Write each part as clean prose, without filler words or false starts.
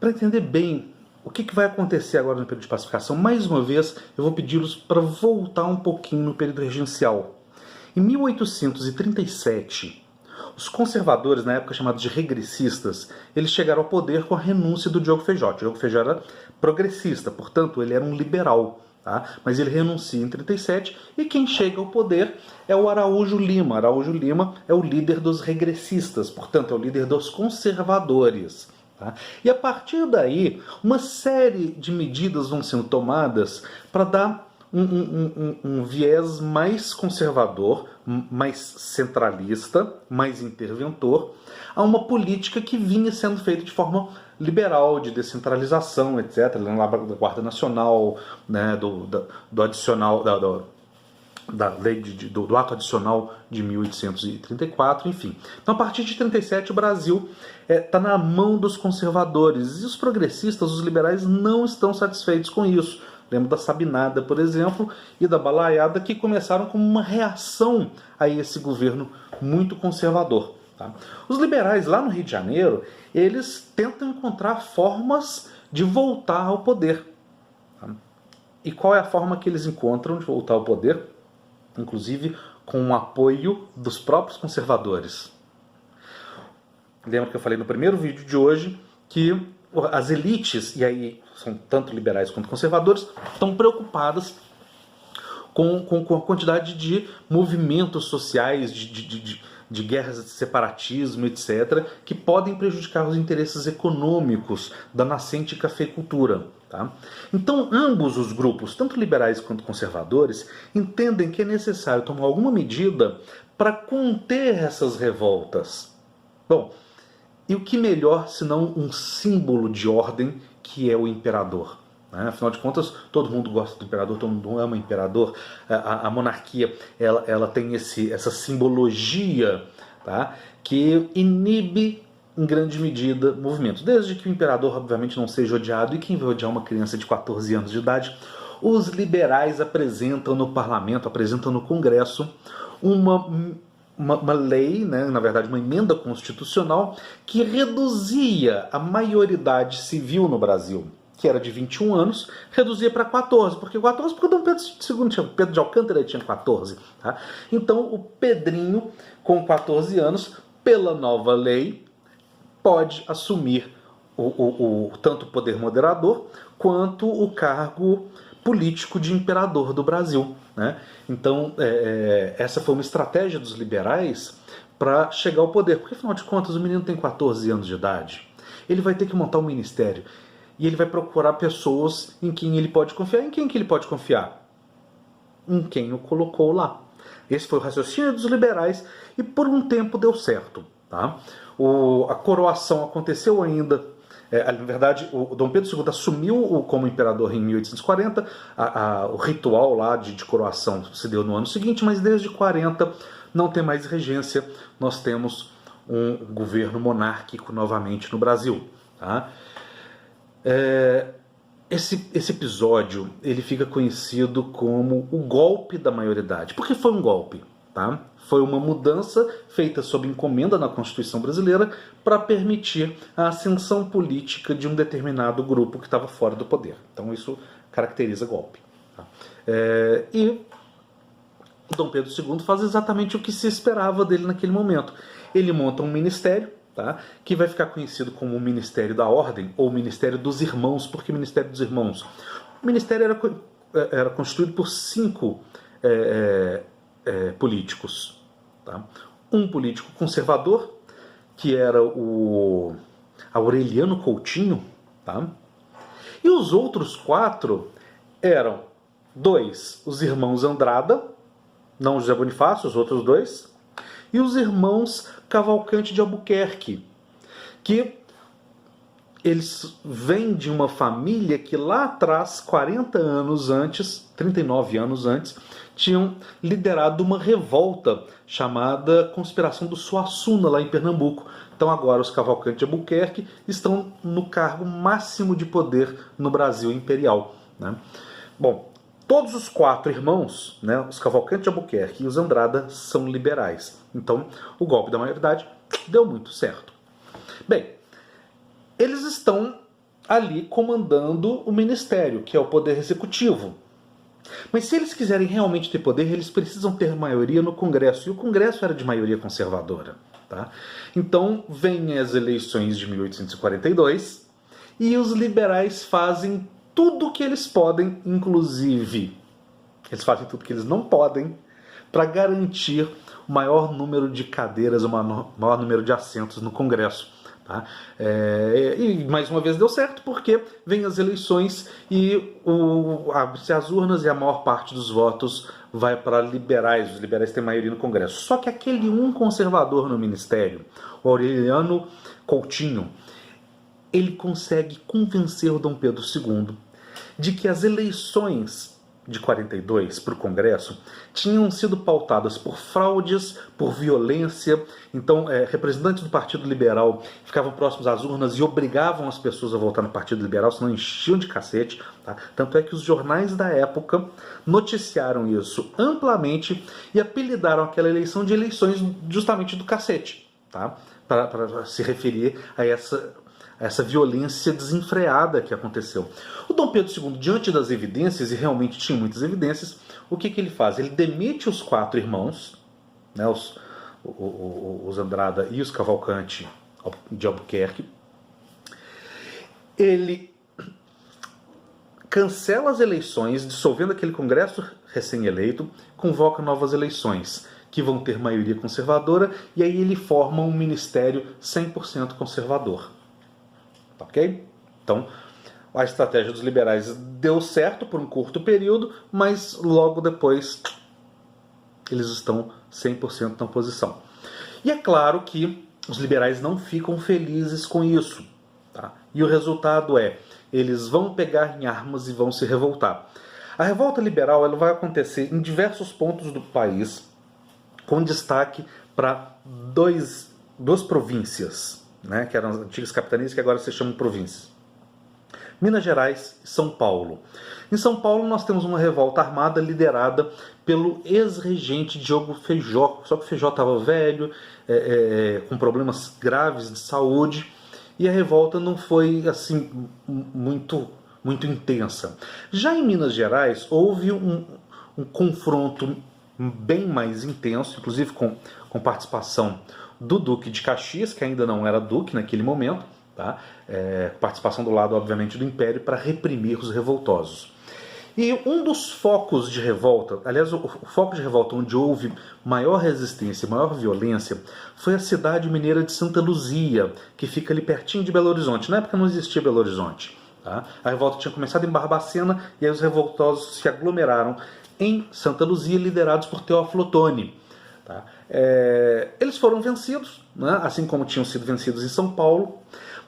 Para entender bem o que vai acontecer agora no período de pacificação, mais uma vez eu vou pedi-los para voltar um pouquinho no período regencial. Em 1837, os conservadores, na época chamados de regressistas, eles chegaram ao poder com a renúncia do Diogo Feijó. O Diogo Feijó era progressista, portanto ele era um liberal. Tá? Mas ele renuncia em 37 e quem chega ao poder é o Araújo Lima. Araújo Lima é o líder dos regressistas, portanto é o líder dos conservadores. Tá? E a partir daí, uma série de medidas vão sendo tomadas para dar um viés mais conservador, mais centralista, mais interventor, a uma política que vinha sendo feita de forma liberal, de descentralização, etc. Da Guarda Nacional, né, do adicional, da lei do ato adicional de 1834, enfim. Então, a partir de 37, o Brasil está na mão dos conservadores. E os progressistas, os liberais, não estão satisfeitos com isso. Lembro da Sabinada, por exemplo, e da Balaiada, que começaram como uma reação a esse governo muito conservador. Tá? Os liberais, lá no Rio de Janeiro, eles tentam encontrar formas de voltar ao poder. Tá? E qual é a forma que eles encontram de voltar ao poder? Inclusive com o apoio dos próprios conservadores. Lembra que eu falei no primeiro vídeo de hoje que as elites, e aí são tanto liberais quanto conservadores, estão preocupadas com a quantidade de movimentos sociais, de guerras de separatismo, etc., que podem prejudicar os interesses econômicos da nascente cafeicultura. Tá? Então, ambos os grupos, tanto liberais quanto conservadores, entendem que é necessário tomar alguma medida para conter essas revoltas. Bom, e o que melhor senão um símbolo de ordem que é o imperador? Né? Afinal de contas, todo mundo gosta do imperador, todo mundo ama o imperador. A monarquia ela tem essa simbologia, tá? Que inibe em grande medida movimentos. Desde que o imperador, obviamente, não seja odiado, e quem vai odiar uma criança de 14 anos de idade? Os liberais apresentam no parlamento, apresentam no Congresso uma lei, né, na verdade uma emenda constitucional, que reduzia a maioridade civil no Brasil, que era de 21 anos, reduzia para 14, porque o Dom Pedro II tinha, Pedro de Alcântara tinha 14. Tá? Então o Pedrinho, com 14 anos, pela nova lei, pode assumir tanto o poder moderador quanto o cargo político de imperador do Brasil. Né? Então, essa foi uma estratégia dos liberais para chegar ao poder. Porque, afinal de contas, o menino tem 14 anos de idade. Ele vai ter que montar um ministério. E ele vai procurar pessoas em quem ele pode confiar. Em quem que ele pode confiar? Em quem o colocou lá. Esse foi o raciocínio dos liberais e por um tempo deu certo. Tá? A coroação aconteceu ainda. Na verdade, o Dom Pedro II assumiu como imperador em 1840, o ritual lá de coroação se deu no ano seguinte, mas desde 40 não tem mais regência, nós temos um governo monárquico novamente no Brasil. Tá? Esse episódio ele fica conhecido como o golpe da maioridade. Por que foi um golpe? Tá? Foi uma mudança feita sob encomenda na Constituição brasileira para permitir a ascensão política de um determinado grupo que estava fora do poder. Então isso caracteriza golpe. Tá? E o Dom Pedro II faz exatamente o que se esperava dele naquele momento. Ele monta um ministério, tá? Que vai ficar conhecido como o Ministério da Ordem ou o Ministério dos Irmãos. Por que Ministério dos Irmãos? O ministério era constituído por 5 políticos. Tá? Um político conservador, que era o Aureliano Coutinho, tá? E os outros 4 eram 2, os irmãos Andrada, não José Bonifácio, os outros 2, e os irmãos Cavalcante de Albuquerque, que eles vêm de uma família que lá atrás, 40 anos antes, 39 anos antes, tinham liderado uma revolta chamada Conspiração do Suassuna, lá em Pernambuco. Então agora os Cavalcante de Albuquerque estão no cargo máximo de poder no Brasil imperial. Né? Bom, todos os 4 irmãos, né, os Cavalcante de Albuquerque e os Andrada, são liberais. Então o golpe da maioridade deu muito certo. Bem, eles estão ali comandando o ministério, que é o poder executivo. Mas se eles quiserem realmente ter poder, eles precisam ter maioria no Congresso, e o Congresso era de maioria conservadora. Tá? Então, vêm as eleições de 1842, e os liberais fazem tudo o que eles podem, inclusive, eles fazem tudo o que eles não podem, para garantir o maior número de cadeiras, o maior número de assentos no Congresso. Tá? E mais uma vez deu certo, porque vem as eleições e abre-se as urnas e a maior parte dos votos vai para liberais. Os liberais têm maioria no Congresso. Só que aquele um conservador no ministério, o Aureliano Coutinho, ele consegue convencer o Dom Pedro II de que as eleições de 42 para o Congresso tinham sido pautadas por fraudes, por violência. Então, representantes do Partido Liberal ficavam próximos às urnas e obrigavam as pessoas a votar no Partido Liberal, senão enchiam de cacete. Tá? Tanto é que os jornais da época noticiaram isso amplamente e apelidaram aquela eleição de eleições justamente do cacete, tá? Para se referir a essa violência desenfreada que aconteceu. O Dom Pedro II, diante das evidências, e realmente tinha muitas evidências, o que ele faz? Ele demite os 4 irmãos, né, os Andrada e os Cavalcante de Albuquerque. Ele cancela as eleições, dissolvendo aquele Congresso recém-eleito, convoca novas eleições, que vão ter maioria conservadora, e aí ele forma um ministério 100% conservador. Ok? Então, a estratégia dos liberais deu certo por um curto período, mas logo depois eles estão 100% na oposição. E é claro que os liberais não ficam felizes com isso. Tá? E o resultado é, eles vão pegar em armas e vão se revoltar. A revolta liberal ela vai acontecer em diversos pontos do país, com destaque para duas províncias, né, que eram as antigas capitanias, que agora se chamam províncias. Minas Gerais e São Paulo. Em São Paulo nós temos uma revolta armada liderada pelo ex-regente Diogo Feijó. Só que o Feijó estava velho, com problemas graves de saúde, e a revolta não foi assim muito intensa. Já em Minas Gerais houve um confronto bem mais intenso, inclusive com participação do Duque de Caxias, que ainda não era duque naquele momento, tá? Participação do lado, obviamente, do Império para reprimir os revoltosos. E um dos focos de revolta, aliás, o foco de revolta onde houve maior resistência, maior violência, foi a cidade mineira de Santa Luzia, que fica ali pertinho de Belo Horizonte. Na época não existia Belo Horizonte. Tá? A revolta tinha começado em Barbacena e aí os revoltosos se aglomeraram em Santa Luzia, liderados por Teófilo Otoni. Tá? Eles foram vencidos, né? Assim como tinham sido vencidos em São Paulo,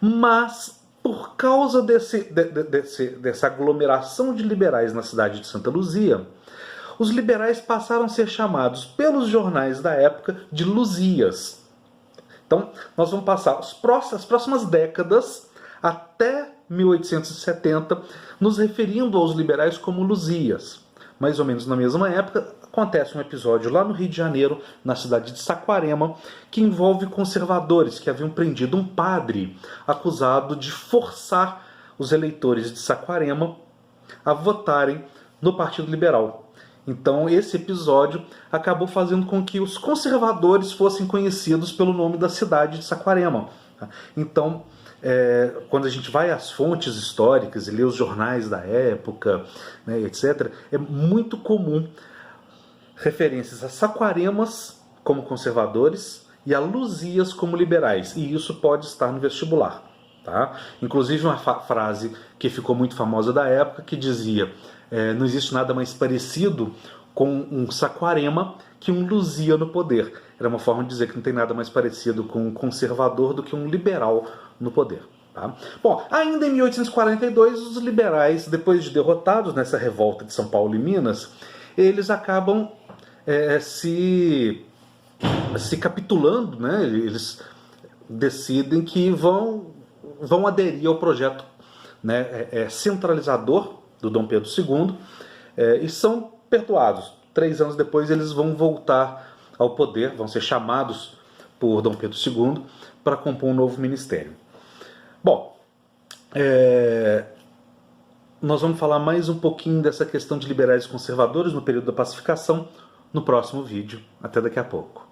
mas por causa dessa aglomeração de liberais na cidade de Santa Luzia, os liberais passaram a ser chamados pelos jornais da época de Luzias. Então, nós vamos passar as próximas décadas, até 1870, nos referindo aos liberais como Luzias. Mais ou menos na mesma época, acontece um episódio lá no Rio de Janeiro, na cidade de Saquarema, que envolve conservadores que haviam prendido um padre acusado de forçar os eleitores de Saquarema a votarem no Partido Liberal. Então esse episódio acabou fazendo com que os conservadores fossem conhecidos pelo nome da cidade de Saquarema. Então, quando a gente vai às fontes históricas e lê os jornais da época, né, etc., é muito comum referências a Saquaremas como conservadores e a Luzias como liberais. E isso pode estar no vestibular. Tá? Inclusive uma frase que ficou muito famosa da época, que dizia: não existe nada mais parecido com um Saquarema que um Luzia no poder. Era uma forma de dizer que não tem nada mais parecido com um conservador do que um liberal no poder. Tá? Bom, ainda em 1842, os liberais, depois de derrotados nessa revolta de São Paulo e Minas, eles acabam se capitulando, né? Eles decidem que vão aderir ao projeto, né, centralizador do Dom Pedro II, e são perdoados. 3 anos depois eles vão voltar ao poder, vão ser chamados por Dom Pedro II para compor um novo ministério. Bom, Nós vamos falar mais um pouquinho dessa questão de liberais e conservadores no período da pacificação no próximo vídeo. Até daqui a pouco.